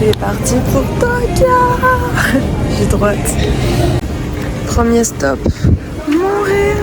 C'est parti pour Tokyo. J'ai droite. Premier stop, Montréal.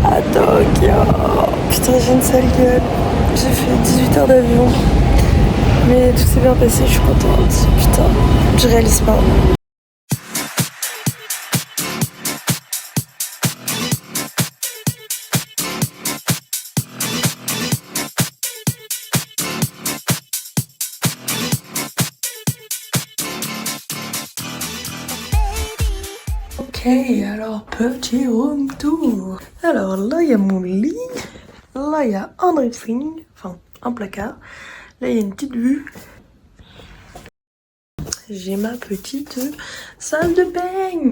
À Tokyo. Putain, j'ai une sale gueule. J'ai fait 18 heures d'avion. Mais tout s'est bien passé, je suis contente. Putain, je réalise pas. Ok, alors petit room tour. Alors là, il y a mon lit. Là, il y a un dressing, enfin un placard. Là, il y a une petite vue. J'ai ma petite salle de bain.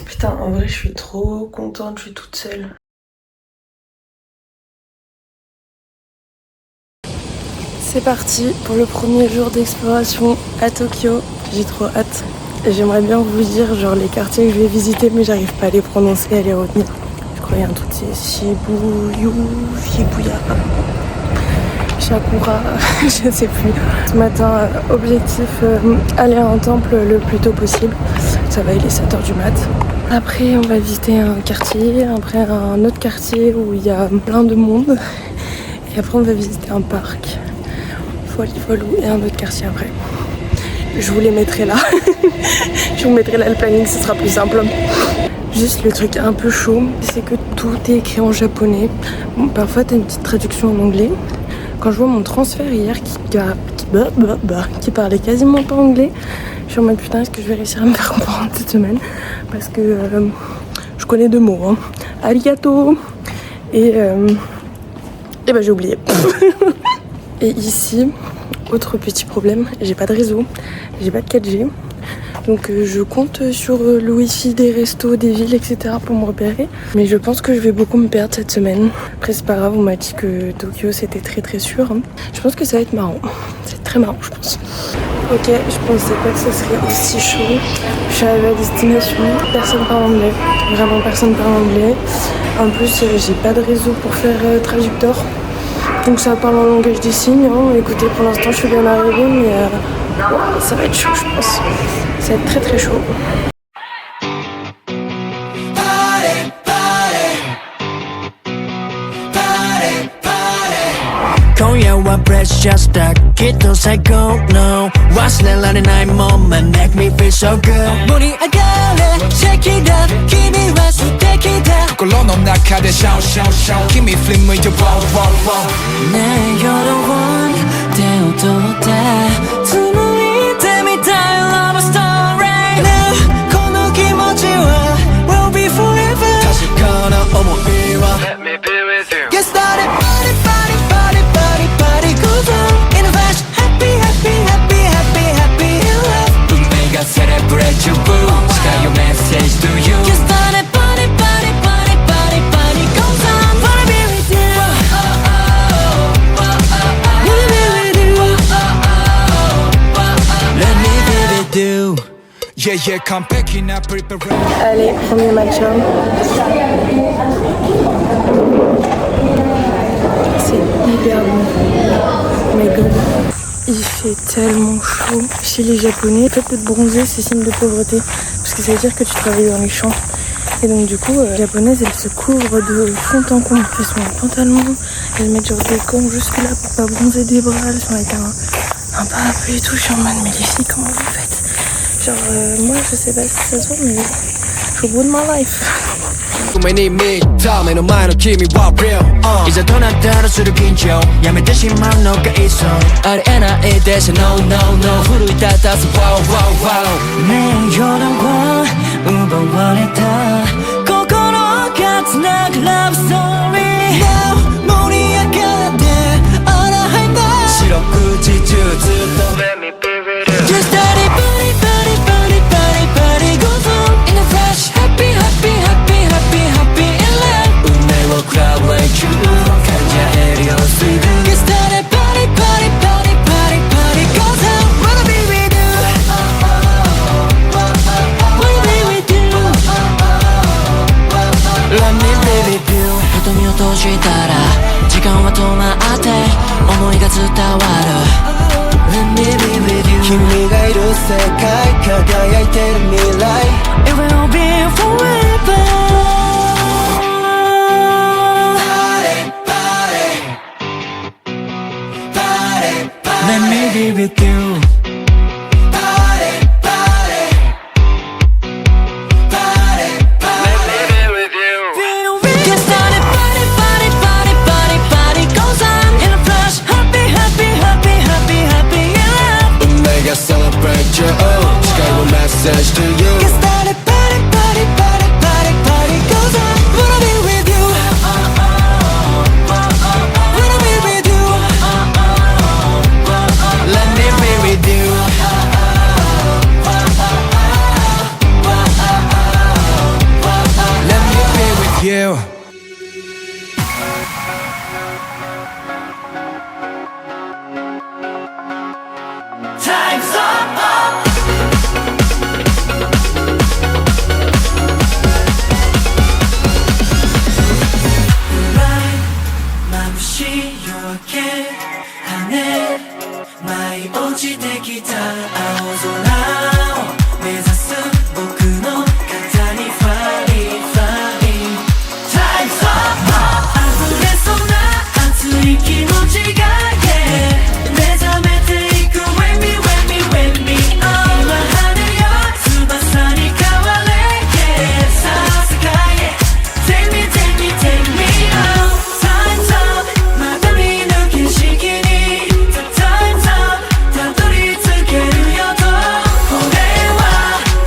Putain, en vrai, je suis trop contente, je suis toute seule. C'est parti pour le premier jour d'exploration à Tokyo. J'ai trop hâte. J'aimerais bien vous dire genre les quartiers que je vais visiter, mais j'arrive pas à les prononcer, à les retenir. Je crois qu'il y a un truc, c'est Shibuya, Sakura, je sais plus. Ce matin, objectif, aller à un temple le plus tôt possible. Ça va, il est 7h du mat. Après, on va visiter un quartier, après un autre quartier où il y a plein de monde. Et après, on va visiter un parc, Folou, et un autre quartier après. Je vous les mettrai là. Je vous mettrai là le planning, ce sera plus simple. Juste le truc un peu chaud, c'est que tout est écrit en japonais. Bon, parfois t'as une petite traduction en anglais. Quand je vois mon transfert hier qui parlait quasiment pas anglais, je suis en mode putain, est-ce que je vais réussir à me faire comprendre cette semaine? Parce que je connais 2 mots, hein. Arigato et ben j'ai oublié. Et ici, autre petit problème, j'ai pas de réseau, j'ai pas de 4G. Donc je compte sur le wifi des restos, des villes, etc. pour me repérer. Mais je pense que je vais beaucoup me perdre cette semaine. Après c'est pas grave, on m'a dit que Tokyo c'était très sûr. Je pense que ça va être marrant. C'est très marrant je pense. Ok, je pensais pas que ce serait aussi chaud. Je suis arrivée à destination, personne parle anglais. Vraiment personne parle anglais. En plus j'ai pas de réseau pour faire traducteur. Donc ça parle en langage des signes. Hein. Écoutez, pour l'instant je suis bien arrivée, mais ça va être chaud je pense. Ça va être très chaud.今夜は precious だきっと最高の忘れられない moment make me feel so good 盛り上がれ shake it up 君は素敵だ心の中で shout shout shout 君振り向いて wow wow wow 내 you're the one 手を取って紡いでみたい love story now この気持ちは will be forever 確かな想いは let me be with you get started party party party party party goes on in a flash happy happy happy happy happy in love 運命が celebrate you boo 誓う message to you get started party party party party party goes on wanna be with you wanna be with you let me be with you yeah yeah完璧な preparation Allez, premier match-up. C'est hyper bon. Oh my god. Il fait tellement chaud chez les Japonais. Le fait de bronzer, c'est signe de pauvreté. Parce que ça veut dire que tu travailles dans les champs. Et donc du coup, les Japonaises, elles se couvrent de fond en comble. Elles sont en pantalon, elles mettent genre des gants jusque là pour pas bronzer des bras. Elles sont avec un parapluie et tout. Je suis en mode, mais les filles, comment vous faites? Genre, moi je sais pas si ça se voit, mais je suis au bout de ma life. 目に見た目の前の君は real、いざとなったらする緊張やめてしまうのがいっそありえないでしょ No no no 奮い立たす Wow wow wow ねえ予断は奪われた心がつなぐラブストーリー Now 盛り上がってあらはいな四六時中ずっと Let me be with you Just let it body body body body body goes on in a flash Happy happy happy happy happy in love 運命を食らう like you 感じ合えるよ水分 Just let it body body body body body goes on Wanna be with you Wanna be with you Let me be with you 瞳を閉じたら時間は止まって思いが伝わる Let me be with you 君がいる世界輝いてる未来 It will be forever Party, party Party, party Let me be with you Party, party Party, party Let me be with you Get started, party, party, party, party, party goes on in a flash Happy, happy, happy, happy, happy in love 운명이 celebrate you誓いを message to you Get started, party, party, party, party, party goes on Wanna be with you Wanna be with you Let me be with you Let me be with you Time's up眩しい夜明け羽舞い落ちてきた青空を目指す僕の肩にファリーファリー Time's up 溢れそうな熱い気持ちが目覚めていく Wake me wake me wake me up 今羽よ翼に変われさあ世界へ Take me take me take me out Time's up また見ぬ景色に The time's up たどり着けるよとこれは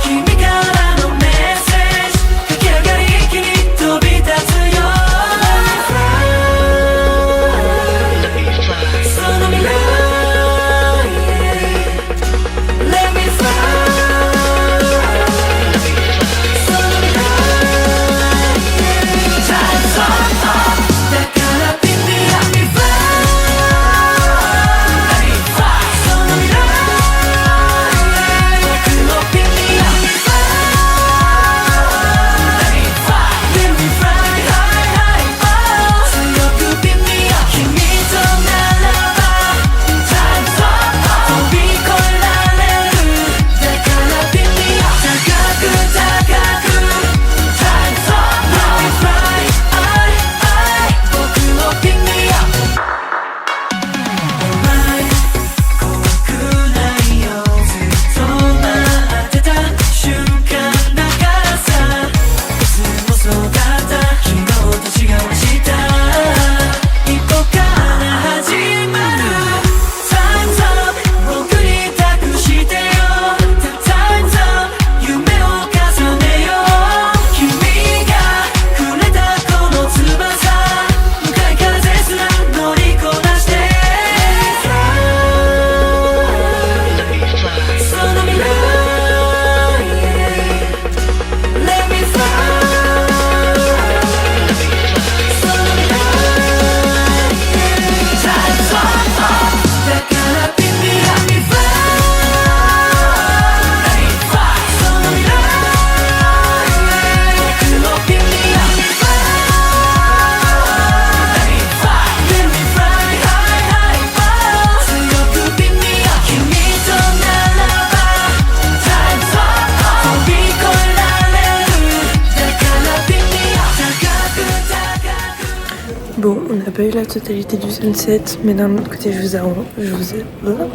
君からのメッセージ駆け上がり一気に飛び立つよその未来 Let me fly その未来 Time's up だからピンピン Let me fly その未来僕をピンピン Let me fly Let me fly high high 強くピンピン君とならば Time's up 飛び越えられるだからピンピン高く高く Time's up Let me fly僕をピンピンお前怖くないよずっと待ってた瞬間だからさいつもそうだった昨日と違う明日一歩から始まる Time's up 僕に託してよ Time's up 夢を重ねよう君がくれたこの翼向かい風すら乗りこなしてその未来 Let me fly その未来 Time's up だからピンピン Let me fly その未来僕のピンピン Let me fly Let me fly high high 強くピンピン君とならば Time's up 飛び越えられるだからピンピン高く高く Bon, on n'a pas eu la totalité du sunset, mais d'un autre côté, je vous ai...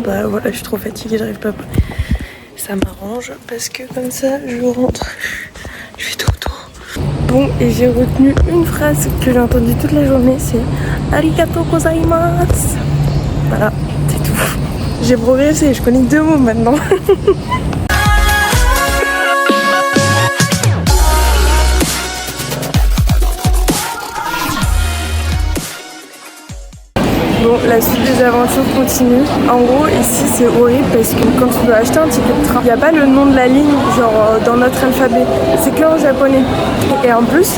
Bah voilà, je suis trop fatiguée, j'arrive pas. Ça m'arrange parce que comme ça je rentre, je fais dodo. Bon, et j'ai retenu une phrase que j'ai entendue toute la journée, c'est arigato gozaimasu. Voilà, c'est tout. J'ai progressé, je connais 2 mots maintenant. Bon, la suite des aventures continue. En gros, ici c'est horrible parce que quand tu dois acheter un ticket de train, il n'y a pas le nom de la ligne, genre dans notre alphabet, c'est que en japonais. Et en plus,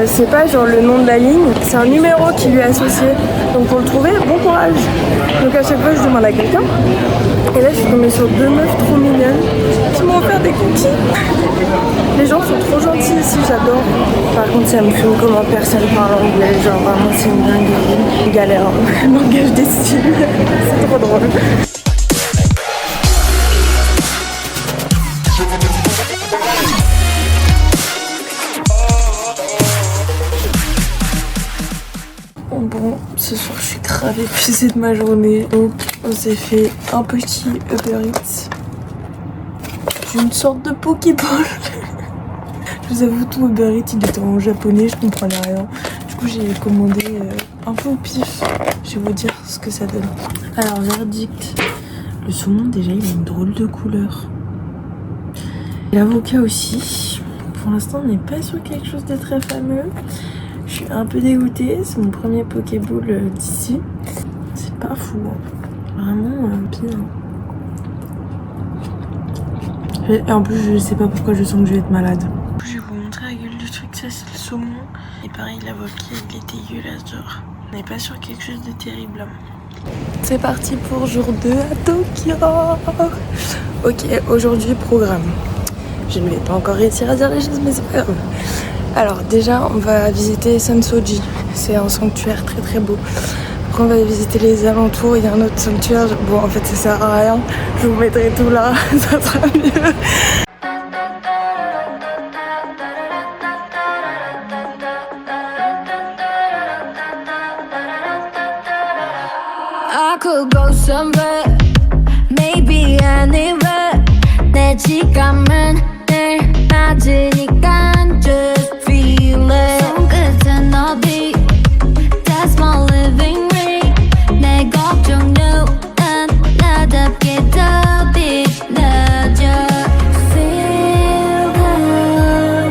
c'est pas genre le nom de la ligne, c'est un numéro qui lui est associé. Donc pour le trouver, bon courage. Donc à chaque fois, je demande à quelqu'un. Et là, je suis tombée sur 2 meufs trop mignonnes qui m'ont offert des cookies. Les gens sont trop gentils ici, j'adore. Par contre, ça me fume comment personne parle anglais. Genre vraiment, c'est une dinguerie. Une galère. Langage des styles. C'est trop drôle. Bon, ce soir, je suis grave épuisée de ma journée. Donc, on s'est fait un petit Uber Eats. Une sorte de Pokéball. Je vous avoue, tout Uber Eats, il était en japonais, je comprenais rien. Du coup, j'ai commandé un peu au pif. Je vais vous dire ce que ça donne. Alors, verdict. Le saumon, déjà, il a une drôle de couleur. L'avocat aussi. Pour l'instant, on n'est pas sur quelque chose de très fameux. Je suis un peu dégoûtée. C'est mon premier Pokéball d'ici. C'est pas fou. Hein. Vraiment pire. Et en plus, je sais pas pourquoi je sens que je vais être malade. Je vais vous montrer la gueule du truc, ça c'est le saumon. Et pareil, l'avocat, il est dégueulasse genre. On n'est pas sur quelque chose de terrible. C'est parti pour jour 2 à Tokyo. Ok, aujourd'hui, programme. Je ne vais pas encore réussir à dire les choses, mais c'est pas grave. Alors déjà, on va visiter Sensoji. C'est un sanctuaire très très beau. Après, on va visiter les alentours. Il y a un autre sanctuaire. Bon, en fait, ça sert à rien. Je vous mettrai tout là. Ça sera mieux. I could go somewhere, maybe anywhere. 내 지갑은 늘 맞으니까 just feel it. 손끝은 어디? That's my living ring. 내 걱정은 나답게 더 빛나줘. Feel the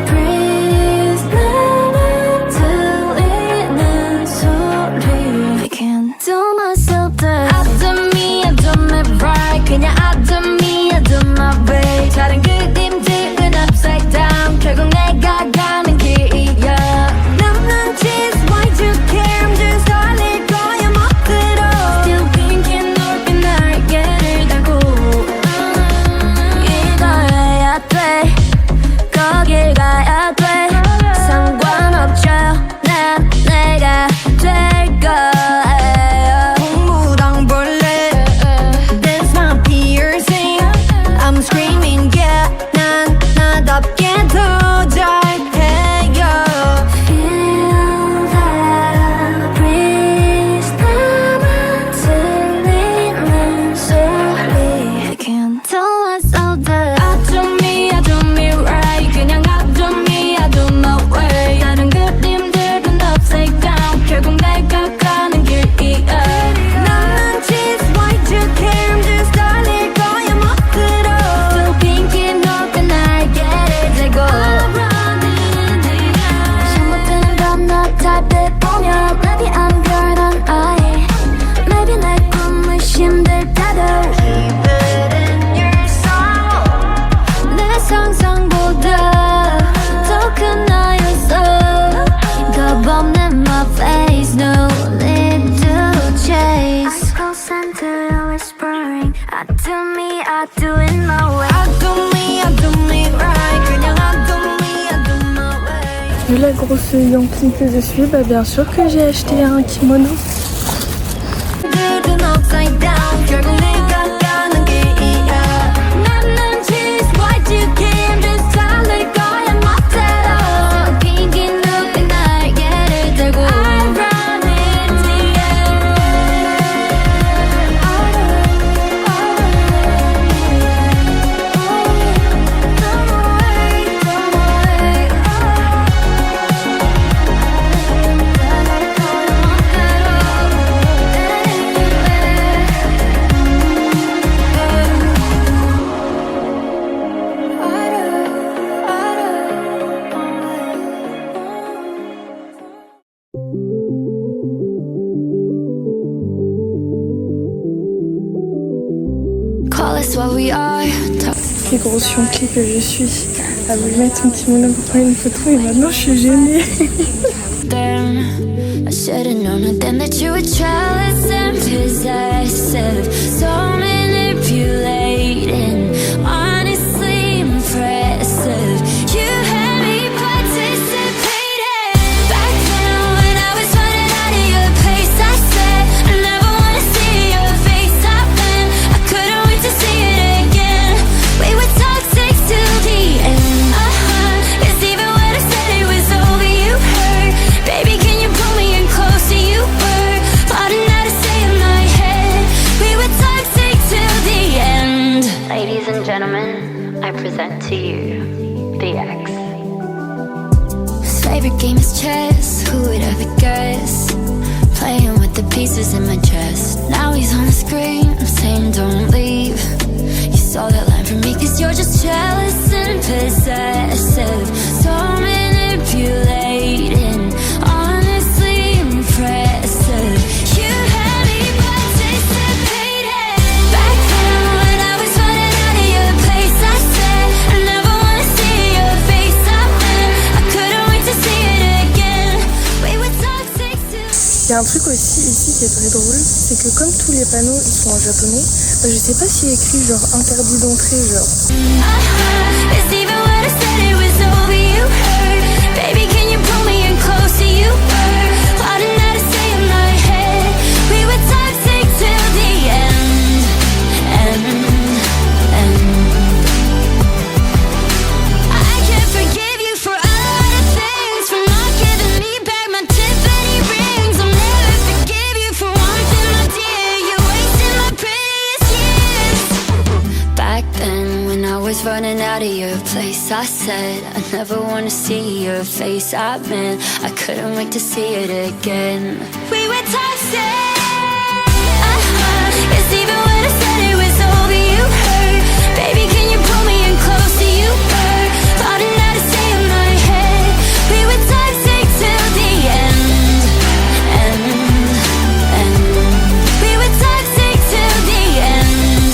breeze 나만 들리는 소리. I can't do myself that. I do me, I do me right. 그냥 I do me, I do my way. 다른 그림들은 upside down. 결국 내가 가는 길이야. 남는 cheese, why you care? I'm just 달릴 거야 멋대로. Still thinking 넓게 날개를 달고. 이걸 해야 돼. 거길 가야 돼. 상관없죠. 난 내가 될 거예요. 동무당벌레. That's my piercing. I'm screaming yeah. 난 나답게 더 잘해요. Feel that breeze 나만 들리는 소리. I can't tell myself that I do me right. 그냥 I do me, I do my way. 다른 그림들은 upside down. 결국 내가 가는 길이야. 남는 cheese, why you care? I'm just 달릴 거야 멋대로. Still thinking 넓게 날개를 달고. 잘못되는 밤낮 달빛 보며 Maybe I'm 별난 아이. Maybe 내 꿈을 힘들다도 Keep it in your soul. 내 상상보다 더 큰 나였어. 겁없는 my face, no need to chase. I call center whispering. I do me, I do it my way. I do me, I do me right. 그냥 I do me, I do my way. Vu la grosse yankee que je suis, bah bien sûr que j'ai acheté un kimono. 들은 upside down. 결국 내가 가는 길이야. 남는 cheese, why you care? just 달릴 거야 멋대로. 빈기 눈빛 날개를 달고. I run in the air. quelle grosse chonky que je suis à me mettre mon kimono pour prendre une photo et maintenant je suis gênée. I should've known then that you were jealous and possessive, so manipulating, honestly impressive. You had me participating. Back then when I was running out of your place, I said I never wanna see your face. I've been, I couldn't wait to see it again. We were toxic till the end. Cause even when I said it was over, you hurt. Baby, can you pull me in closer? You were plotting how to stay in my head. We were toxic till the end. Ladies and gentlemen, I present to you the X. His favorite game is chess. Who would ever guess? Playing with the pieces in my chest. Now he's on the screen, I'm saying don't leave. You saw that line from me cause you're just jealous and possessive, so manipulating, honestly impressive. You had me participating. Back then when I was running out of your place, I said I never wanna see your face. I've been, I couldn't wait to see it again. We were toxic till. Il y a un truc aussi ici qui est très drôle, c'est que comme tous les panneaux ils sont en japonais, je sais pas s'il y a écrit genre interdit d'entrée, genre. Cause even when I said it was over, you hurt. Baby, can you pull me in closer? You were plotting how to stay in my head. We were toxic till the end. I can't forgive you for a lot of things, for not giving me back my Tiffany rings. I'll never forgive you for one thing, my dear. You're wasting my prettiest years. Back then when I was running out of your place, I said I never wanna see your face. I meant I couldn't wait to see it again. We were toxic. Cause even when I said it was over, you hurt. Baby, can you pull me in closer? You were plotting how to stay in my head. We were toxic till the end. We were toxic till the end.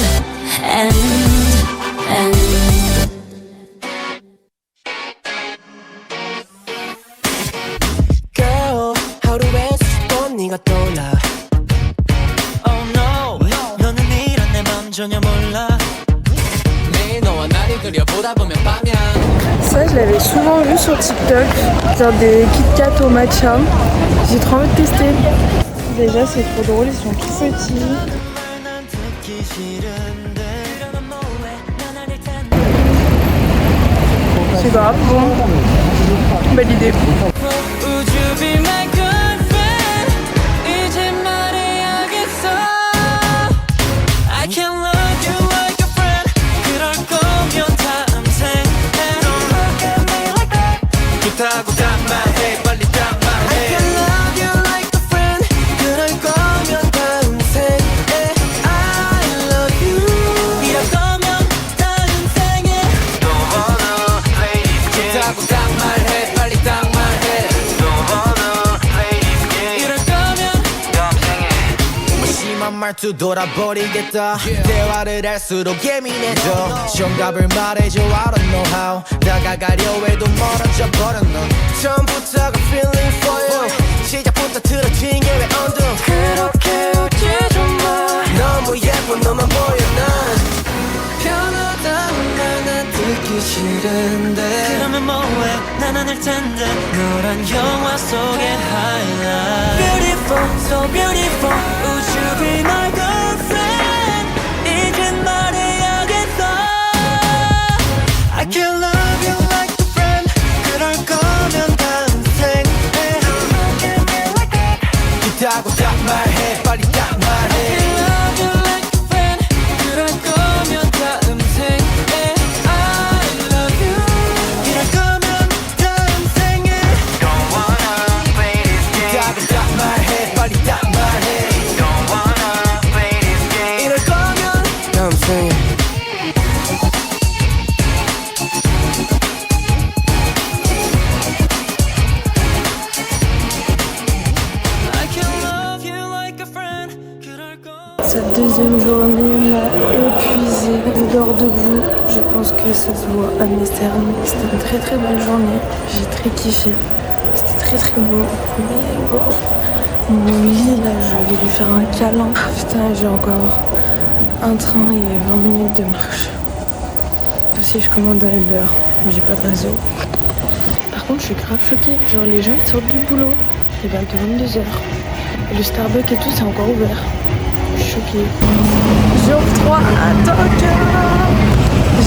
Girl, 하루에 수십 번 네가 떠올라. Oh no, 너는 이런 내 맘 전혀 몰라. 매일 너와 나를 그려보다 보면 밤이야. Ça je l'avais souvent vu sur TikTok, genre des Kit Kat au matcha. J'ai trop envie de tester. Déjà c'est trop drôle, ils sont tout petits. C'est grave bon. Belle idée. Would you be my girlfriend? 이제 말해야겠어. I can love you like a friend. 그럴 거면 다음 생에 Don't look at me like that. 좋다고 답말해 빨리 답말해. I can love you like a friend. 그럴 거면 다음 생에 I love you. 이럴 거면 다음 생에 Don't wanna play this game. 좋다고 답말해 빨리 답말해. Don't wanna play this game. 이럴 거면 다음 생에 무심한 말투 돌아버리겠다. 대화를 할수록 예민해져. 정답을 말해줘 I don't know how. 다가가려 해도 멀어져 버려 넌. 처음부터가 feeling for you. 시작부터 틀어진 예외 언덕. 그렇게 웃지 좀 마. 너무 예쁜 너만 보여 난. 편하다는 말 난 듣기 싫은데. 그러면 뭐해 난 아닐 텐데. 너란 영화 속의 highlight. Beautiful, so beautiful. Would you be my girlfriend? 이제 말해야겠어. I can love you like a friend. 그럴 거면 다음 생에 기다고 딱 말해 빨리 딱 말해. I can love you like a friend. 그럴 거면 다음 생에 I love you. 이럴 거면 다음 생에 Don't wanna play this game. 기다고 딱 말해 빨리 딱 말해. Don't wanna play this game. 이럴 거면 다음 생에 I can love you like a friend. 그럴 거 Cette deuxième journée m'a épuisée. Je dors debout. Je pense que ça se voit à mes cernes. C'était une très très belle journée. J'ai très kiffé. C'était très très beau. Mais bon, mon lit là, je vais lui faire un câlin. Putain, j'ai encore un train et 20 minutes de marche. Si je commande un Uber, j'ai pas de réseau. Par contre, je suis grave choquée. Genre, les gens ils sortent du boulot. Il est bientôt 22h. Et le Starbucks et tout, c'est encore ouvert. Je suis choquée. Jour 3 à Tokyo.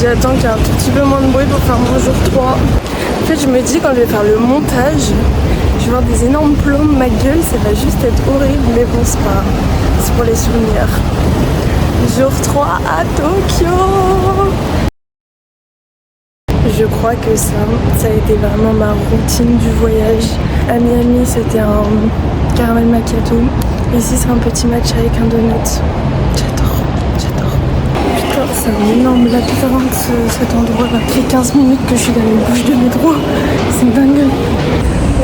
J'attends qu'il y ait un tout petit peu moins de bruit pour faire mon jour 3. En fait, je me dis, quand je vais faire le montage, je vais voir des énormes plombs de ma gueule. Ça va juste être horrible, mais bon, c'est pas... C'est pour les souvenirs. Jour 3 à Tokyo. Je crois que ça a été vraiment ma routine du voyage. À Miami, c'était un caramel macchiato. Ici, c'est un petit match avec un donut. J'adore. Putain, c'est un énorme labyrinthe cet endroit. Ça fait 15 minutes que je suis dans les bouches de métro. C'est dingue.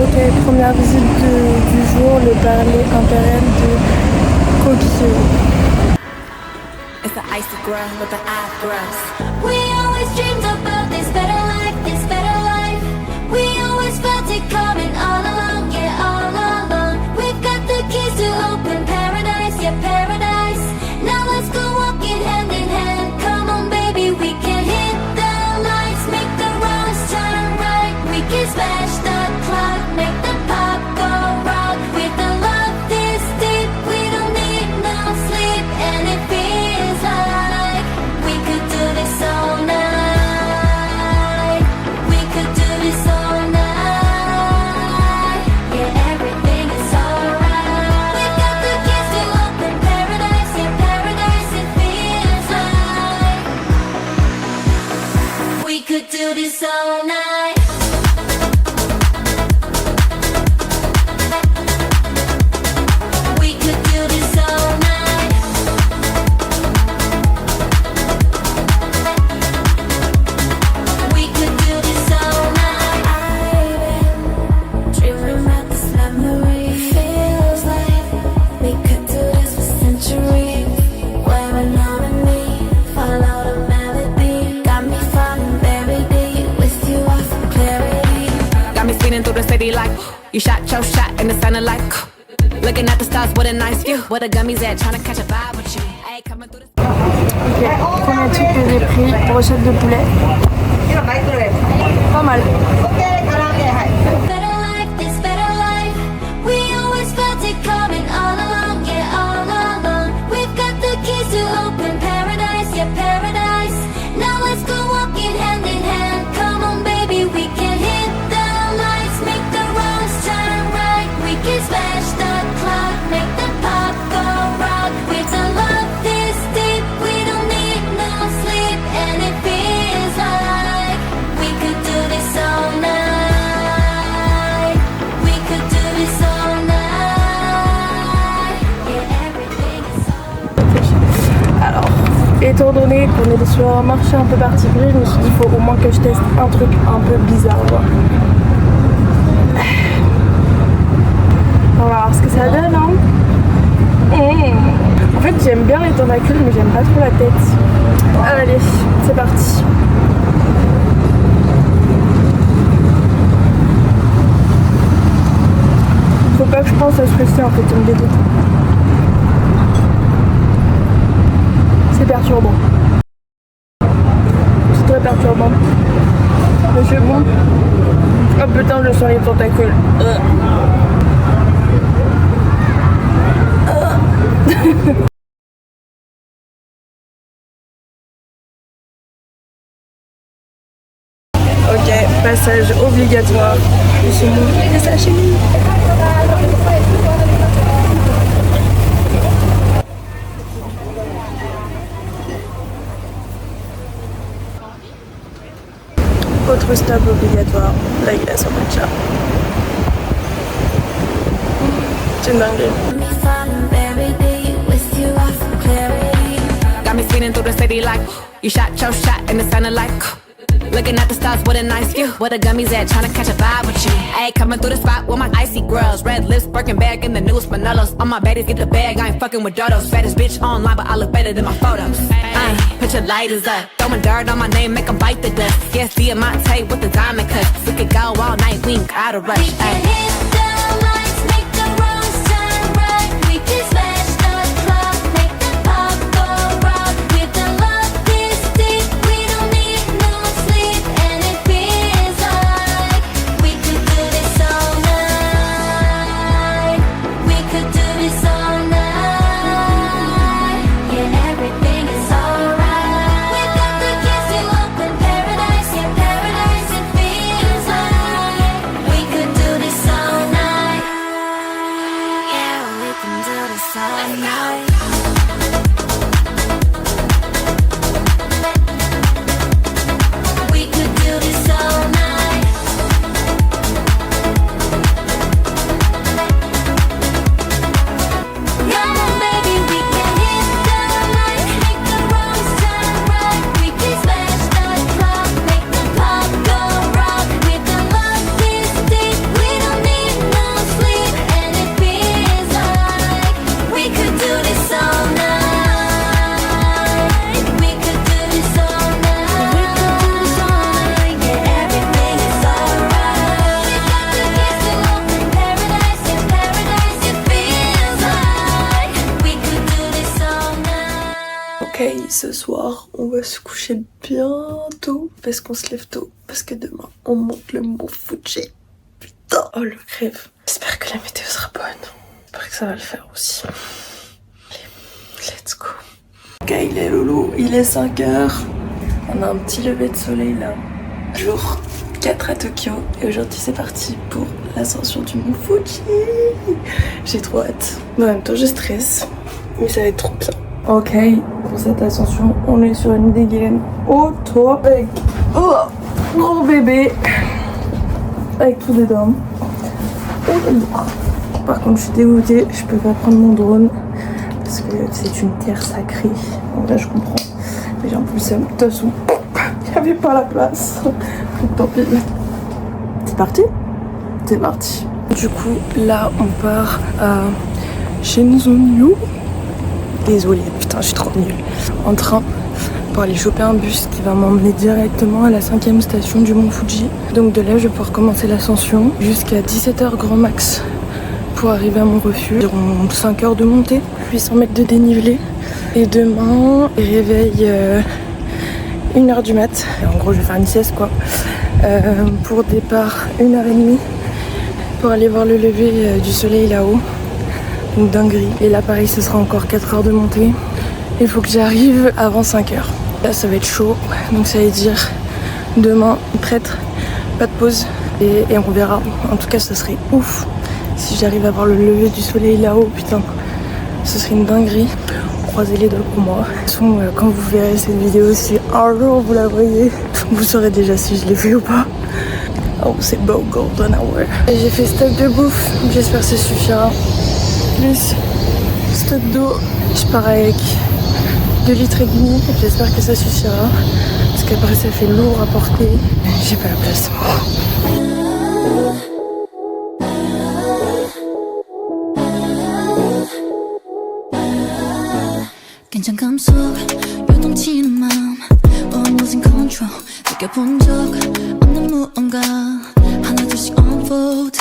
Ok, première visite du jour, le palais impérial de Tokyo. It's an icy girl with the eyebrows. We always dreamed about this better life, this better life. We always felt it coming all along, yeah, all along. We've got the keys to open paradise, yeah, paradise. Now let's go walking hand in hand. Come on, baby, we can hit the lights, make the wrongs turn right. We can smash the clock, make the pop go rock. With the love this deep, we don't need no sleep, and it feels like we could do this all night. We could do this all night. Yeah, everything is alright. We've got the keys to open paradise, yeah, paradise. It feels like we could do this all night. We could do this all night. We could do this all night. I've been dreaming about this memory. Feels like we could do this for centuries. Wearing harmony, follow the melody. Got me falling very deep with you, I feel clarity. Got me speeding through the city like you shot your shot and it sounded like looking at the stars, what a nice view. Where the gummies at, trying to catch a vibe with you. Hey, coming through the... Ok, premier truc que j'ai pris, brochette de poulet. Pas mal. Better life, this better life. We always felt it coming all along, yeah, all along. We've got the keys to open paradise, yeah, paradise. Now let's go walking hand in hand. Come on, baby, we can hit the lights, make the wrongs turn right. We can smash the clock, make the pop go rock. With the love this deep, we don't need no sleep, and it feels like we could do this all night. We could do this all night. Yeah, everything is all. Alors, étant donné qu'on est sur un marché un peu particulier, je me suis dit il faut au moins que je teste un truc un peu bizarre. On va voir ce que ça donne, hein. En fait, j'aime bien les tentacules, mais j'aime pas trop la tête. Allez, c'est parti. Faut pas que je pense à ce que c'est en fait, ça me dégoûte. C'est perturbant. C'est très perturbant. Mais c'est bon. Oh putain, je sens les tentacules. Ok, passage obligatoire. Je mon message chez lui. Autre stop obligatoire, la glace au matcha. C'est une dinguerie. Me falling very deep with you, I feel clarity. Got me speeding through the city like you shot your shot and it sounded like Looking at the stars, what a nice view. Where the gummies at, tryna catch a vibe with you. Ayy, coming through the spot with my icy grills. Red lips, Birkin bag in the new Spinolos. All my baddies get the bag, I ain't fucking with dodos. Fattest bitch online, but I look better than my photos. Put your lighters up, throwing dirt on my name, make 'em bite the dust. Yes, Diamante with the diamond cuts. We could go all night, we ain't gotta rush. We can hit the lights, make the roads turn right. We can smash the club, make the pop go rock. With the love this deep, we don't need no sleep. And it feels like we could do this all night. We could do this all night. Yeah, everything is alright. We got the keys to open paradise. Yeah, paradise it feels like we could do this all night. Yeah, we can do this all night. We could do this all night. Come on, baby, we can hit the lights, make the roads turn right. We can smash the club, make the pop go rock. With the love this deep, we don't need no sleep. And it feels like we could do this all night. We could do this all night. We could do this all night. Yeah, everything is alright. We got the keys to open paradise. Yeah, paradise it feels like we could do this all night. Ok, ce soir, on va se coucher bientôt parce qu'on se lève tôt. Parce que demain, on monte le Mont Fuji. Putain, oh le crève. J'espère que la météo sera bonne. J'espère que ça va le faire aussi. Allez, let's go. Ok, il est loulou, il est 5h. On a un petit lever de soleil là. Jour 4 à Tokyo. Et aujourd'hui, c'est parti pour l'ascension du Mont Fuji. J'ai trop hâte. Mais en même temps, je stresse. Mais ça va être trop bien. Ok, pour cette ascension, on est sur une dégaine auto avec gros bébé avec tout dedans. Par contre, je suis dégoûtée, je peux pas prendre mon drone parce que c'est une terre sacrée. Donc là, je comprends, mais j'ai un peu le seum. De toute façon, il n'y avait pas la place. Donc tant pis. C'est parti. C'est parti. Du coup, là, on part à Shenzhen. Désolée, putain, je suis trop nulle. En train pour aller choper un bus qui va m'emmener directement à la 5e station du Mont Fuji. Donc de là, je vais pouvoir commencer l'ascension jusqu'à 17h grand max pour arriver à mon refuge. Environ 5 heures de montée, 800 mètres de dénivelé. Et demain, réveil 1h du mat. En gros, je vais faire une sieste quoi. Pour départ 1h30 pour aller voir le lever du soleil là-haut. Donc dinguerie. Et là pareil, ce sera encore 4 heures de montée. Il faut que j'arrive avant 5 heures. Là ça va être chaud. Donc ça veut dire demain prêtre, pas de pause. Et on verra. En tout cas ça serait ouf si j'arrive à voir le lever du soleil là-haut. Putain, ce serait une dinguerie. Croisez les doigts pour moi. De toute façon, quand vous verrez cette vidéo, si un jour vous la voyez, vous saurez déjà si je l'ai fait ou pas. Oh c'est beau, golden hour. J'ai fait stock de bouffe. J'espère que ça suffira. Plus stock d'eau, je pars avec 2,5 litres. J'espère que ça suffira parce qu'après ça fait lourd à porter. J'ai pas la place. 긴장감 속 요동치는 마음 I'm losing control 느껴본 적 없는 무언가 하나둘씩 unfold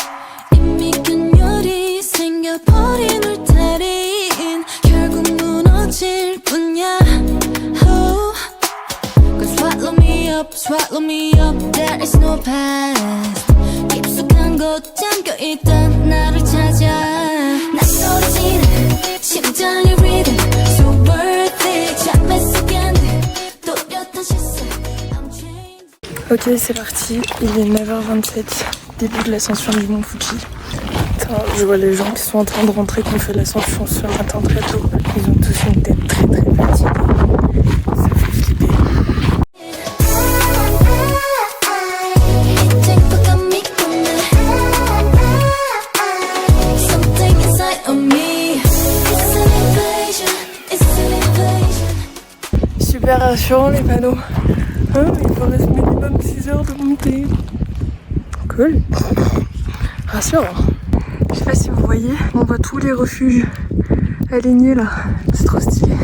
이미 균열이 생겨버린 울타리인 결국 무너질 뿐이야 oh. Cause swallow me up There is no past 깊숙한 곳 잠겨있던 나를 찾아 낯설어지는 심장의 rhythm So worth it 잠에 속엔 또렷한 시선 I'm changed. Ok, c'est parti. Il est 9h27, début de l'ascension du Mont Fuji. Putain, je vois les gens qui sont en train de rentrer, qui ont fait l'ascension ce matin très tôt. Ils ont tous une tête très fatiguée. Ça fait flipper. Super rassurant les panneaux. il me reste minimum 6 heures de montée. Cool. Rassurant. Je sais pas si vous voyez, on voit tous les refuges alignés là. C'est trop stylé.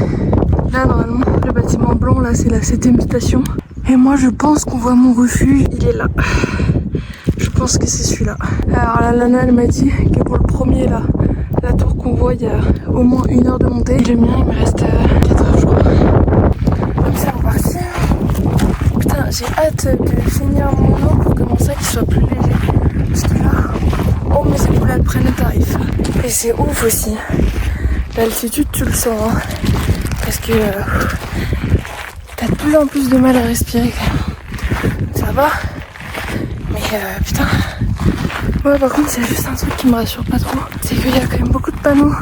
Là normalement, le bâtiment blanc là c'est la 7ème station. Et moi je pense qu'on voit mon refuge, il est là. Je pense que c'est celui-là. Alors la Lana elle m'a dit que pour le premier là, la tour qu'on voit il y a au moins 1 heure de montée. Et le mien il me reste 4 heures je crois. Donc c'est reparti. Putain j'ai hâte de finir mon eau pour que mon sac il soit plus léger. Parce que là, oh mes épaules elles prennent le tarif. Et c'est ouf aussi. L'altitude tu le sens hein. Parce que t'as de plus en plus de mal à respirer quand même. Ça va. Mais putain. Ouais par contre c'est juste un truc qui me rassure pas trop. C'est qu'il y a quand même beaucoup de panneaux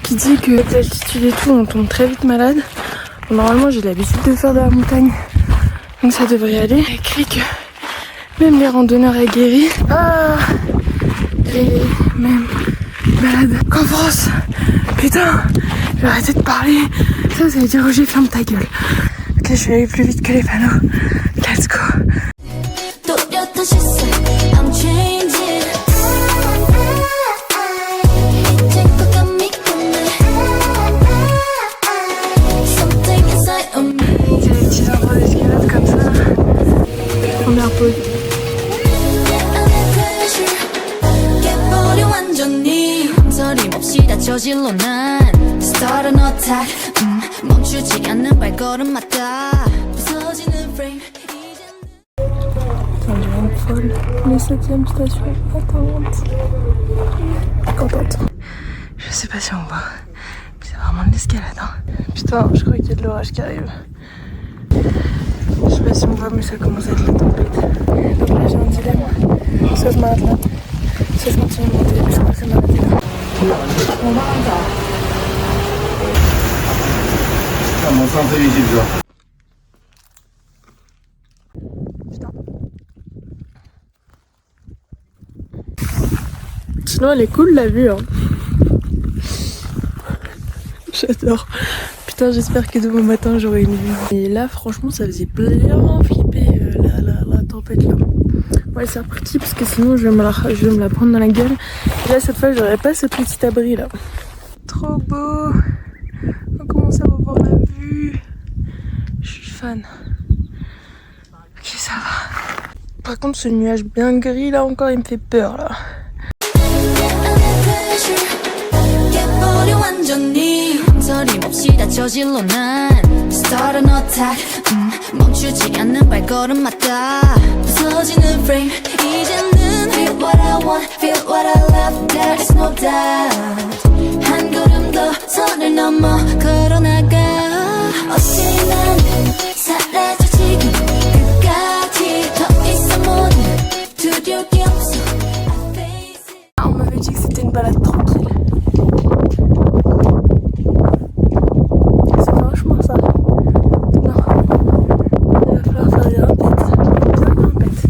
qui disent que avec l'altitude et tout on tombe très vite malade. Bon, normalement j'ai l'habitude de faire de la montagne. Donc ça devrait aller. Il y a écrit que même les randonneurs aguerris, les mêmes malades qu'en France. Putain, je vais arrêter de parler. Ça veut dire Roger ferme ta gueule. Ok je vais aller plus vite que les panneaux. Let's go. I'm changing. Something inside of me. C'est des petits endroits d'escalade comme ça. Première pause. 완전히 서림없이 다 저질러 난 Start an attack 멈추지 않는 발걸음마다 부서지는 frame Putain, j'ai une folle. Les 7ème station attente. Contente. Je sais pas si on voit. C'est vraiment de l'escalade hein. Putain, je crois qu'il y a de l'orage qui arrive. Je sais pas si on voit mais ça commence à être la tempête. Donc là j'ai un dilemme. Soit je m'arrête là. Soit je continue de monter, mais je crois que ça m'arrête là. Putain. Sinon elle est cool la vue hein. J'adore. Putain j'espère que demain matin j'aurai une vue. Et là franchement ça faisait vraiment flipper la tempête là. Ouais c'est reparti parce que sinon je vais me la prendre dans la gueule. Et là cette fois j'aurais pas ce petit abri là. Trop beau. On commence à revoir la vue. Je suis fan. Ok ça va. Par contre ce nuage bien gris là encore il me fait peur là. 완전히 서림없이 다 저질러 난 Start an attack 멈추지 않는 발걸음마다 부서지는 frame 이제는 Feel what I want, feel what I love There is no doubt 한 걸음 더 선을 넘어 걸어나가 어찌 난 사라져 지금 끝까지 더 이상 모든 두려움이 없어 I face it. On m'avait dit que c'était une balade tranquille. C'est franchement ça. Non. Il va falloir faire des rapettes. Bien rapettes.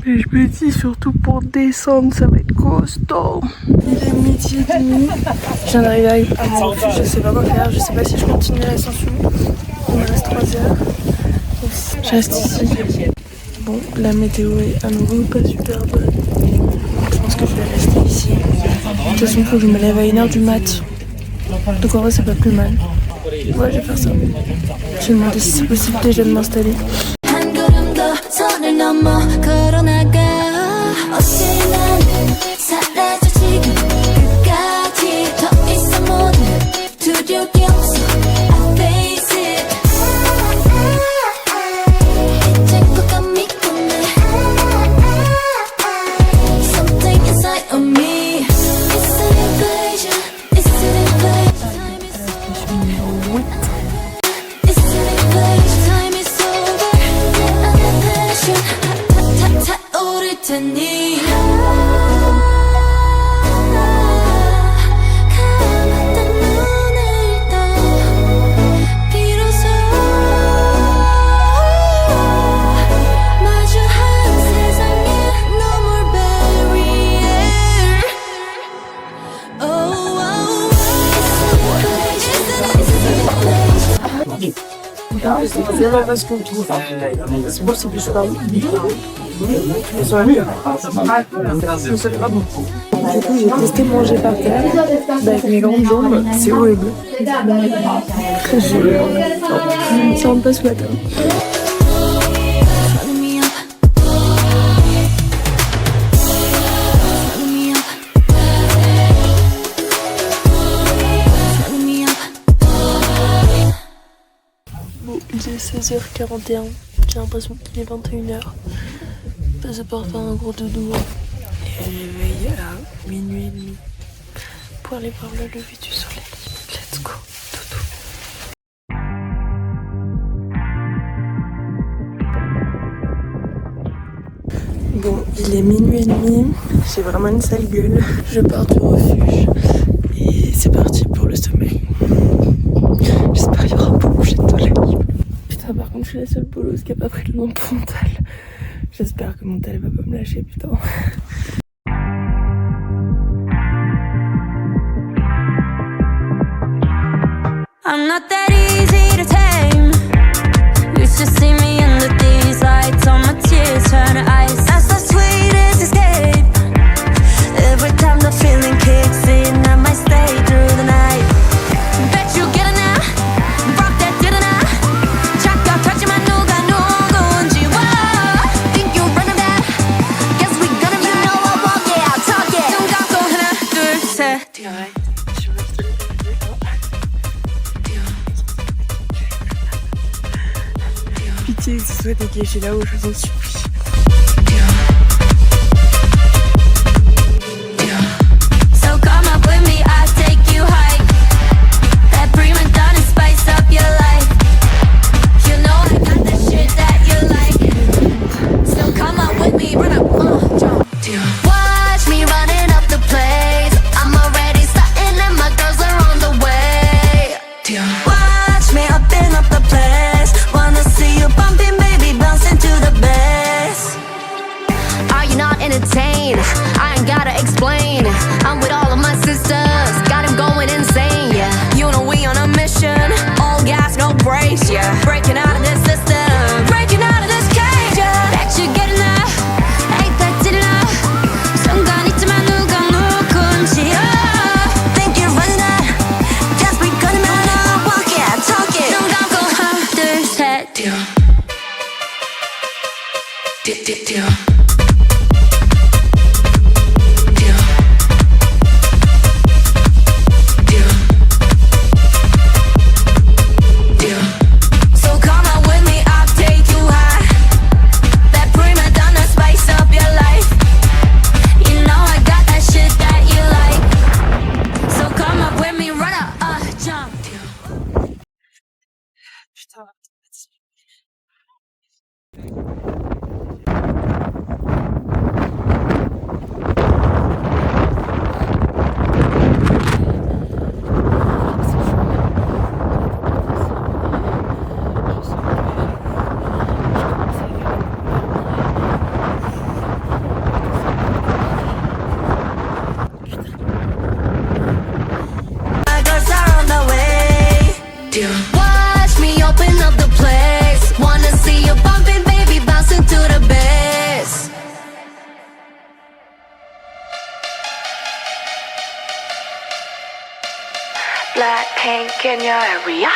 Mais je me dis surtout pour descendre ça va être costaud. Il est midi et demi. Je viens d'arriver à mon refuge, je sais pas quoi faire. Je sais pas si je continue l'ascension. Il me reste 3 heures. Je reste ici. Bon, la météo est à nouveau pas super bonne. Je pense que je vais rester ici. De toute façon, il faut que je me lève à 1h du mat. Donc en vrai, c'est pas plus mal. Ouais, je vais faire ça. Je vais demander si c'est possible déjà de m'installer. 한 걸음 더 선을 넘어 걸어나가 어찌 난 사라져 지금 끝까지 더 이상 모든 두려움이 없어 I face it 이제 꼭 안 믿겠네 Something inside of me It's an invasion It's an invasion Time is It's an invasion Time is over 내 passion 타오를 테니 감았던 눈을 떠 비로소 마주한 세상에 No more barrier Oh, oh, oh. It's an invasion C'est pas parce qu'on trouve. C'est possible que je parle. Du coup, j'ai testé manger par terre avec mes grandes jambes. C'est horrible. Ça rentre pas sous la table. Bon, il est 16h41. J'ai l'impression qu'il est 21h. Je porte un gros doudou. Et je réveille à minuit et demi pour aller voir le lever du soleil. Let's go, doudou. Bon, il est minuit et demi. J'ai vraiment une sale gueule. Je pars du refuge. Et c'est parti pour le sommeil. J'espère qu'il y aura beaucoup de soleil. Putain, par contre, je suis la seule bolosse qui a pas pris le nom de frontal. J'espère que mon tel va pas me lâcher, putain. I'm not that easy to tame. Used to see me under these lights, all my tears turn to ice. That's the sweetest escape. Every time the feeling kicks in, I might stay through the night. Bet you get it now. Rock that didn't I? 잠깐 touch만 누가 누군지. Whoa. Think you're running that? Guess we gonna be. You know I walk it, I'll talk it. 눈 감고 하나 둘 셋. Pitié que ce soit dégagé là-haut, je vous en supplie. So come up with me, I'll take you high. That prima donna spice up your life. You know I got that shit that you like. So come up with me, run up, jump. Watch me running up the place. I'm already starting and my girls are on the way. Watch me upping up the place. Wanna see you bumping, baby, bouncing to the bass. Are you not entertained? I ain't gotta explain. I'm with all of my sisters, got him going insane, yeah. You know we on a mission, all gas, no brakes, yeah. Breaking out of this system, breaking out of this cage, yeah. Bet you're getting up, ain't that did enough. 순간 있지만 누가 누군지, oh. Think you're running out, just be gonna walk it, talk it. 눈 감고 하나 둘 셋. So come on with me, I'll take you high. That prima donna spice up your life. You know I got that shit that you like. So come up with me, run up, jump. Putain. My girls are on the way. Watch me open up the place. Wanna see you bumping, baby, bouncing to the bass. Blackpink in your area.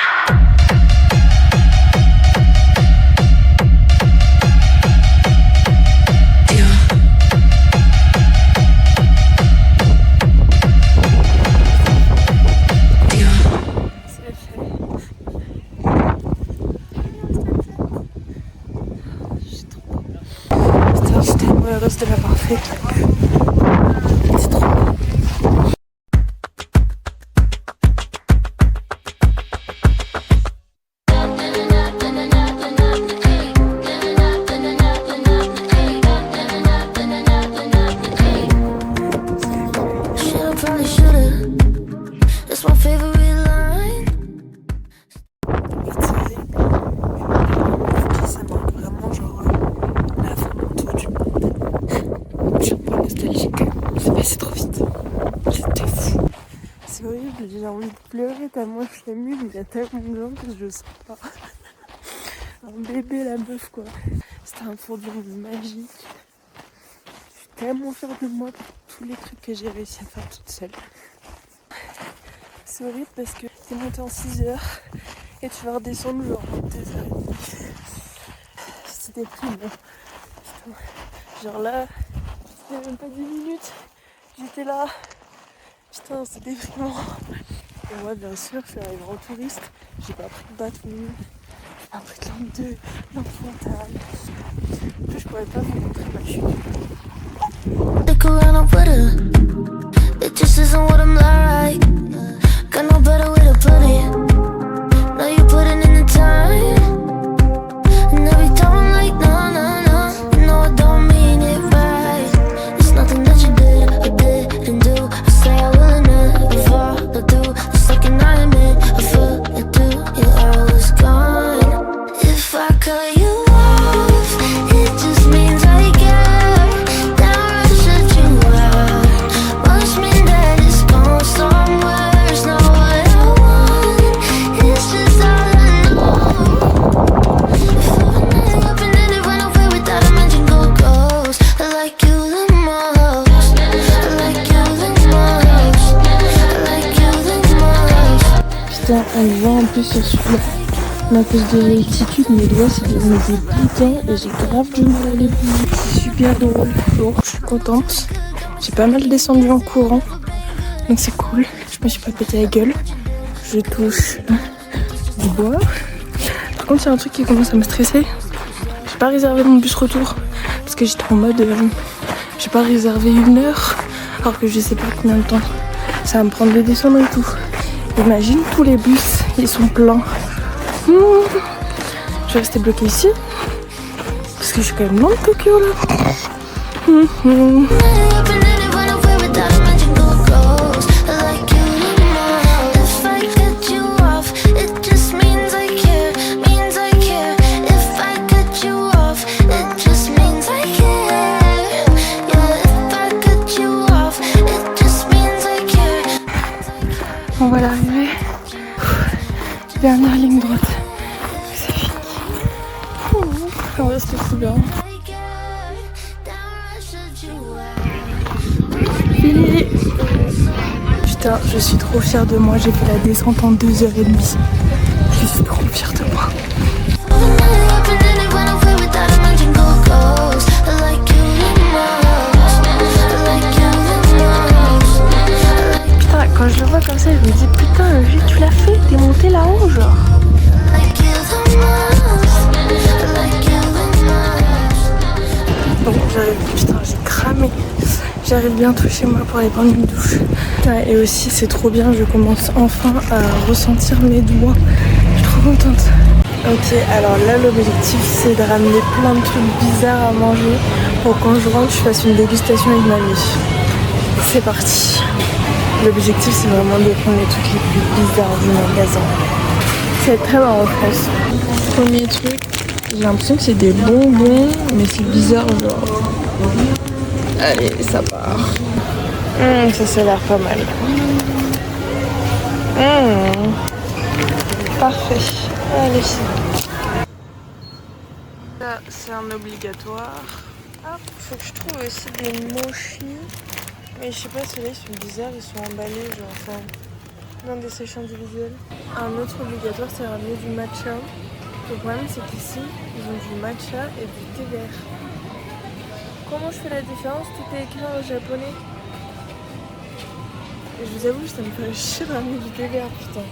Putain, j'étais tellement heureuse de l'avoir fait. C'est trop beau. Should've, probably should've. That's my favorite line. Ça manque vraiment genre la fin autour du monde. Je suis pas nostalgique. C'est passé trop vite. C'était fou. C'est horrible, j'ai envie de pleurer tellement je suis émue, mais il y a tellement de gens que je sens pas. un bébé la meuf quoi. C'était un tour du monde magique. Je suis tellement fière de moi pour tous les trucs que j'ai réussi à faire toute seule. C'est horrible parce que t'es montée en 6 heures et tu vas redescendre genre en 2h30. C'est déprimant. Putain. Genre là, il n'y a même pas 10 minutes. J'étais là. Putain, c'est déprimant. Et moi, bien sûr, je suis arrivée en touriste. J'ai pas pris de bâton. J'ai pas pris de lampe 2, lampe frontale. En plus, je pourrais pas vous montrer ma chute. Stick around, I'm with her. It just isn't what I'm like. Got no better way to put it. Now you putting in the time. And every time I'm like, no, no, no. You know I don't mean it right. It's nothing that you did or didn't do. I say I will and never follow through. The second I admit I feel it too. Yeah, I was gone. If I cut you off, it just means I care. Now I shut you out. Must mean that it's gone somewhere. It's not what I want. It's just all I know. If overnight up and then it went away without a mention, go ghost. I like you the most. I like you the most. I like you the most. Putain, on voit un peu sur celui-là. Ma cause de rectitude, mes doigts c'est devenu des boutons et j'ai grave du mal à les bouger. C'est super drôle. Bon, je suis contente. J'ai pas mal descendu en courant. Donc c'est cool. Je me suis pas pété la gueule. Je touche du bois. Par contre, il y a un truc qui commence à me stresser. J'ai pas réservé mon bus retour. Parce que j'étais en mode. J'ai pas réservé 1 heure. Alors que je sais pas combien de temps ça va me prendre de descendre et tout. Imagine tous les bus, ils sont pleins. Je vais rester bloquée ici. Parce que je suis quand même loin de Tokyo là. Up and then it went away without a mention, go ghost. I like you the most. If I cut you off, it just means I care. Means I care. If I cut you off, it just means I care. Yeah, if I cut you off, it just means I care. On va l'arriver. Dernière ligne droite. C'est fini. On va rester trop bien. I care. Now I shut you out. Fini. Putain, je suis trop fière de moi. J'ai fait la descente en 2h30. Je suis trop fière de moi. Overnight up and then it went away without a mention, go ghost. I like you the most. I like you the most. Putain, quand je le vois comme ça, je me dis putain, vu que tu l'as fait, t'es monté là-haut, genre. I like you the most. I like you the most. Bon, j'arrive, putain, j'ai cramé. J'arrive bientôt chez moi pour aller prendre une douche. Putain, et aussi, c'est trop bien, je commence enfin à ressentir mes doigts. Je suis trop contente. Ok, alors là, l'objectif, c'est de ramener plein de trucs bizarres à manger pour quand je rentre, je fasse une dégustation avec mamie. C'est parti. L'objectif, c'est vraiment de prendre les trucs les plus bizarres du magasin. C'est très marrant, je pense. Premier truc, j'ai l'impression que c'est des bonbons, mais c'est bizarre, genre. Allez, ça part. Ça a l'air pas mal. Parfait. Allez. Ça, c'est un obligatoire. Hop, faut que je trouve aussi des mochis. Mais je sais pas, ceux-là ils sont bizarres, ils sont emballés genre dans des sachets individuels. Un autre obligatoire, c'est ramener du matcha. Le problème c'est qu'ici, ils ont du matcha et du thé vert. Comment je fais la différence? Tout est écrit en japonais. Et je vous avoue, ça me fait chier de ramener du thé vert, putain.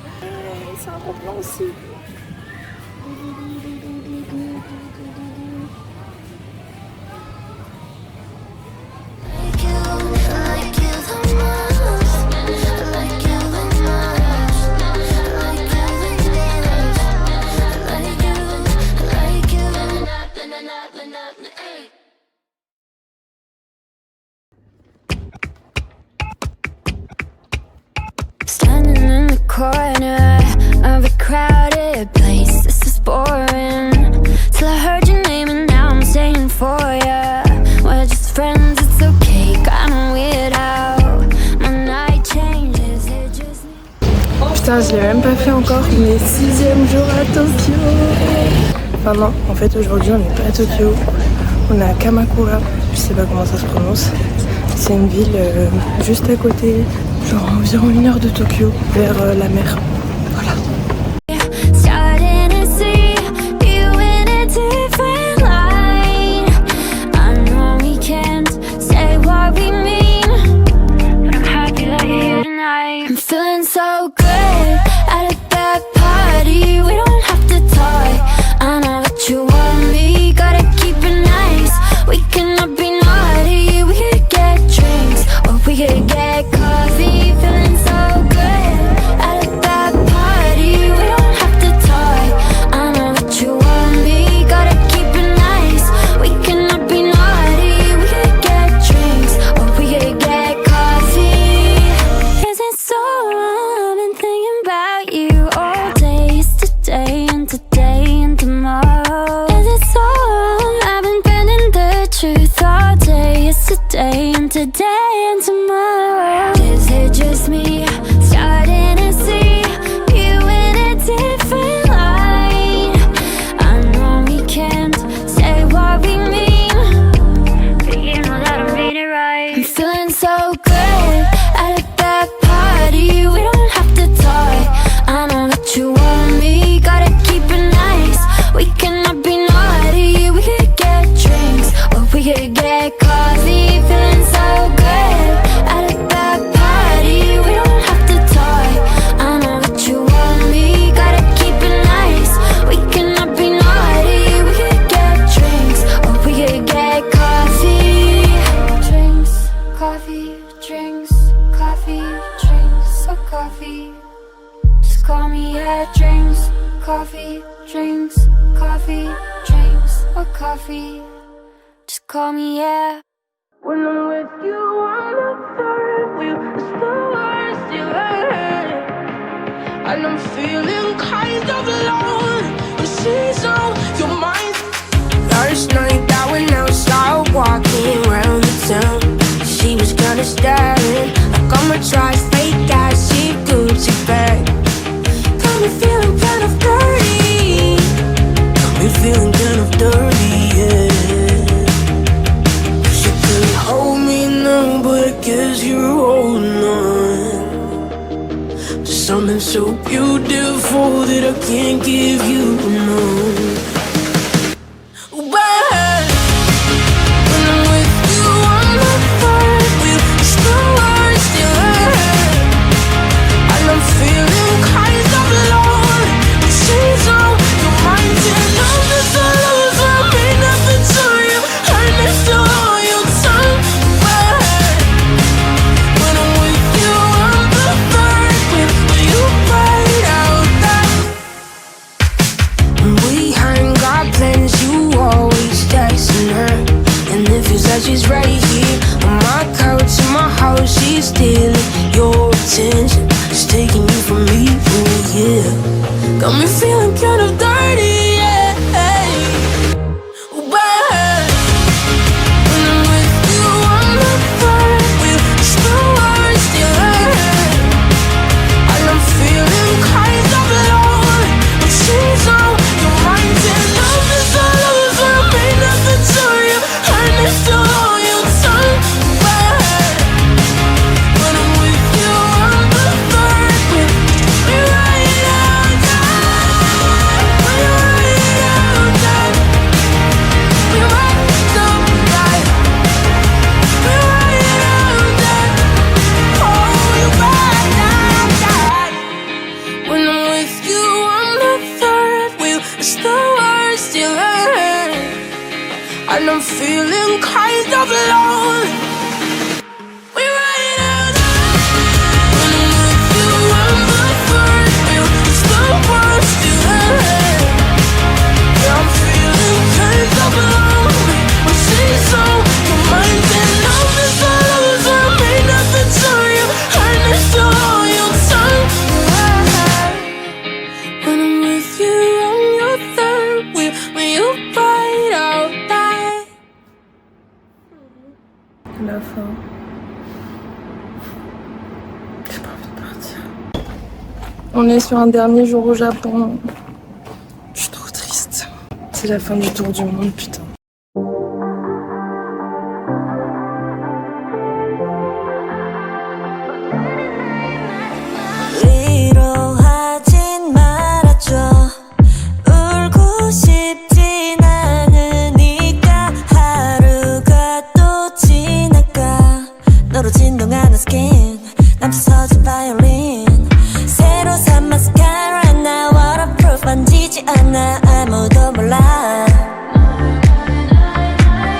C'est un gros plan aussi. Standing in the corner of a crowded place. This is boring. Till I heard your name and now I'm saying for ya. We're just friends, it's okay. Kinda weird how my night changes. It just Putain, je l'ai même pas fait encore, mais 6e jour à Tokyo. Enfin non, en fait aujourd'hui on n'est pas à Tokyo, on est à Kamakura, je sais pas comment ça se prononce. C'est une ville juste à côté, genre environ 1 heure de Tokyo, vers la mer. Voilà. Starting to see you in a different light. I know we can't say what we mean, but I'm happy that you're here tonight. I'm feeling so good at a bad party. We don't have to talk. I know what you want me. Gotta keep it nice. We cannot be naughty. We could get drinks or we could get coffee. Feeling so good at a bad party. We don't have to talk. I know what you want me. Gotta keep it nice. We cannot be naughty. We could get drinks or we could get coffee. Is it so wrong? I've been thinking about you all day. Yesterday and today and tomorrow. Is it so wrong? I've been bending the truth all day. Yesterday and today and tomorrow. Is it just me starting to see you in a different light? I know we can't say what we mean, but you know that I mean it right. I'm feeling so good at a bad party. We don't have to talk. I know that you want me. Gotta keep it nice. We cannot be naughty. We could get drinks or we could get coffee. Feeling so good at a bad party. We don't have to talk. I know that you want me. Gotta keep it nice. We cannot be naughty. We could get drinks or we could get coffee. Drinks, coffee, drinks, coffee, drinks, or coffee. Just call me at drinks, coffee, drinks, coffee, drinks, or coffee. Just call me, yeah. When I'm with you on the third wheel, it's the worst you heard. And I'm feeling kind of alone when she's on your mind. Last night I went outside walking around the town. She was kinda staring like I'ma try fake ass, she Gucci bag. Got me feeling kind of dirty. Got me feeling kind of dirty, yeah. She couldn't hold me now, but I guess you're holding on to something so beautiful that I can't give you, no. She's right here on my couch in my house. She's stealing your attention. She's taking you from me, oh yeah. Got me feeling kind of dirty, yeah. But when I'm with you on the third wheel, it's the worst you heard. And I'm feeling kind of alone when she's on your mind. And love is all over me, nothing to you. And it's still on your tongue. But when I'm with you on the third wheel, we ride it out down. We ride it out down. We ride it out down. We ride it out down. Oh, we ride it out down. When I'm with you on the third wheel, it's the worst you heard. And I'm feeling kind of alone. We ride it out. When I'm with you on the third wheel, it's the worst you heard. Yeah, I'm feeling kind of alone when she's on your mind. And love is all over me, nothing to you. And it's still on your tongue. When I'm with you on your third wheel, when you bite out that. La fin. J'ai pas envie de partir. On est sur un dernier jour au Japon. Je suis trop triste. C'est c'est la fin du tour du monde, putain. 위로하진 말아줘 울고 싶진 않으니까 하루가 또 지나가 너로 진동하는 스킨 남쳐진 바이올린 새로 산 마스카라 나 waterproof 만지지 않아 아무도 몰라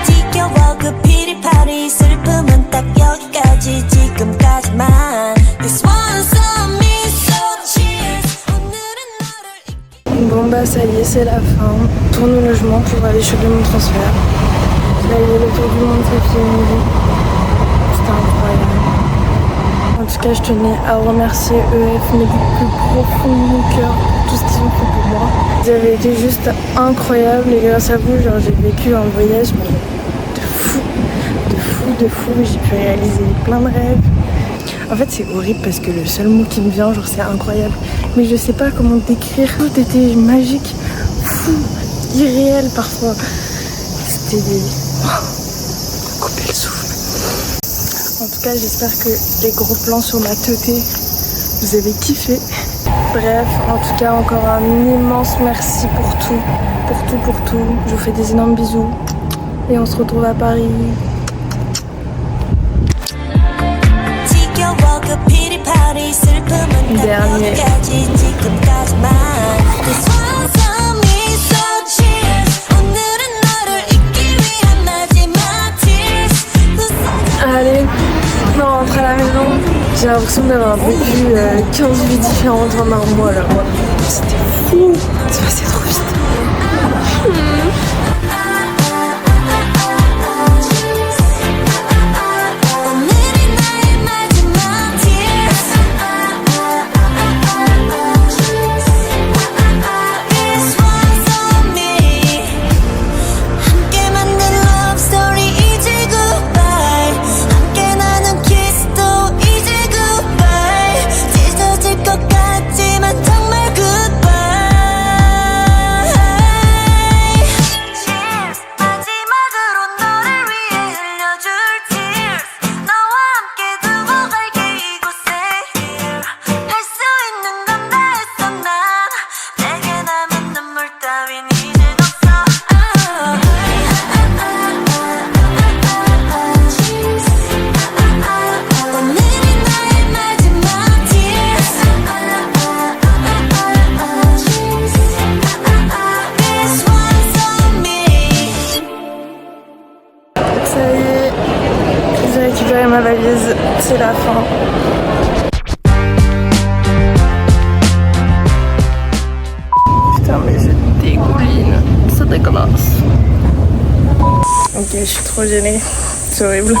지겨워 그 피리파리 슬픔은 딱 여기까지 지금까지만 This one's on me so cheers 오늘은 너를 Bon bah ça y est, c'est la fin. Tourne au logement pour aller choper mon transfert. Ça y est, le tour du monde c'est fini. C'était incroyable. En tout cas, je tenais à remercier EF, mais du plus profond de mon cœur, pour tout ce qu'ils ont fait pour moi. Ils avaient été juste incroyables et grâce à vous, genre j'ai vécu un voyage mais de fou. J'ai pu réaliser plein de rêves. En fait, c'est horrible parce que le seul mot qui me vient, genre c'est incroyable. Mais je sais pas comment décrire. Tout était magique, fou, irréel parfois. C'était des... couper le souffle. En tout cas, j'espère que les gros plans sur ma teuté, vous avez kiffé. Bref, en tout cas, encore un immense merci pour tout. Pour tout. Je vous fais des énormes bisous. Et on se retrouve à Paris. 지겨워 그 피리파리 슬픔은 딱 dernier. 여기까지 지금까지만 This one's on me so cheers 오늘은 너를 잊기 위한 마지막 tears Allez, on rentre à la maison. J'ai l'impression d'avoir vécu 15 vies différentes en un mois là. C'était fou. C'est passé trop vite. 오늘이 나의 마지막 tears This one's on me 함께 만든 love story 이제 goodbye 함께 나눈 kiss도 이제 goodbye 찢어질 것 같지만 정말 goodbye Cheers 마지막으로 너를 위해 흘려줄 tears 너와 함께 두고 갈게 이곳에 here 할 수 있는 건 다 했어 난 내게 남은 눈물 따윈 이젠 없어 오늘이 나의 마지막 tears This one's on me Ça y est, j'ai récupéré ma valise. C'est la fin. Putain, mais je dégouline. Ça dégueulasse. Ok, je suis trop gênée. C'est horrible.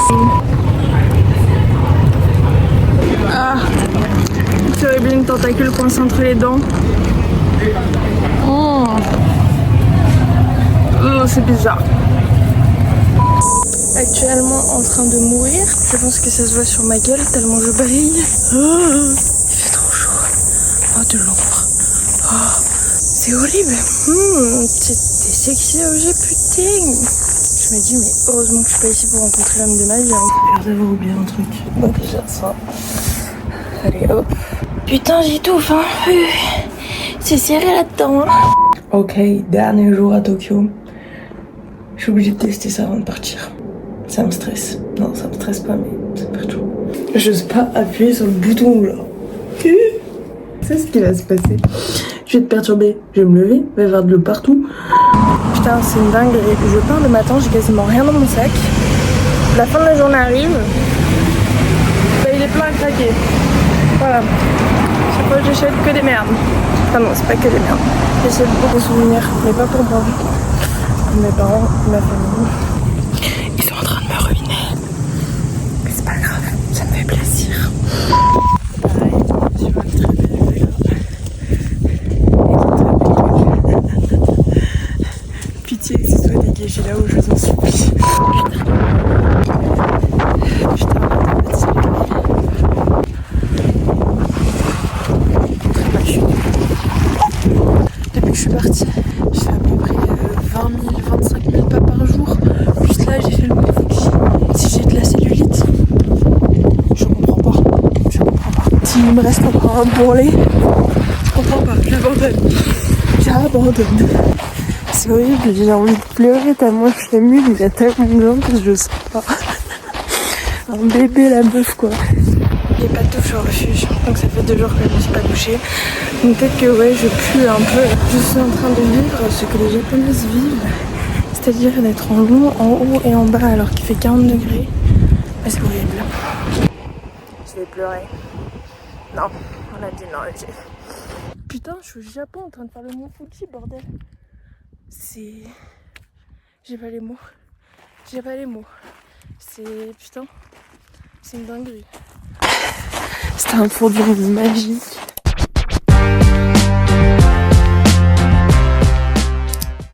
Ah, c'est horrible, une tentacule coincée entre les dents. Oh, c'est bizarre. Actuellement en train de mourir. Je pense que ça se voit sur ma gueule tellement je brille. Oh, il fait trop chaud. Oh, de l'ombre. Oh, c'est horrible. C'était sexy objet, putain. Je me dis, mais heureusement que je suis pas ici pour rencontrer l'homme de ma vie. J'ai peur d'avoir oublié un truc. Bon, déjà ça. Allez, hop. Putain, j'étouffe, hein. C'est serré là-dedans, hein. Ok, dernier jour à Tokyo. Je suis obligée de tester ça avant de partir. Ça me stresse. Non, ça me stresse pas, mais ça me perturbe. J'ose pas appuyer sur le bouton là. C'est ce qui va se passer. Je vais te perturber. Je vais me lever, il va y avoir de l'eau partout. Putain, c'est une dinguerie. Je pars le matin, j'ai quasiment rien dans mon sac. La fin de la journée arrive. Bah, il est plein à craquer. Voilà. Chaque fois, j'achète que des merdes. Enfin non, c'est pas que des merdes. J'achète beaucoup de souvenirs, mais pas pour moi. Mes parents, ma famille. Ils sont en train de me ruiner. Mais c'est pas grave, ça me fait plaisir. Pareil, je suis très belle. Pitié que ce soit dégagé là où je vous en supplie. Putain, depuis que je suis partie, j'ai fait à peu près 20 me reste encore un bourrelet. Je comprends pas, j'abandonne. J'abandonne. C'est horrible, j'ai envie de pleurer tellement je suis émue, mais il y a tellement de gens que je sais pas. Un bébé la meuf quoi. Il n'y a pas de douche au refuge, donc ça fait 2 jours que je ne me suis pas douchée. Donc peut-être que ouais, je pue un peu. Je suis en train de vivre ce que les japonaises vivent, c'est-à-dire d'être en long, en haut et en bas alors qu'il fait 40 degrés. Mais c'est horrible. Je vais pleurer. Non, on a dit non, ok. Putain, je suis au Japon en train de faire le mont Fuji, bordel. C'est... J'ai pas les mots. J'ai pas les mots. C'est... Putain. C'est une dinguerie. C'était un tour du monde magique.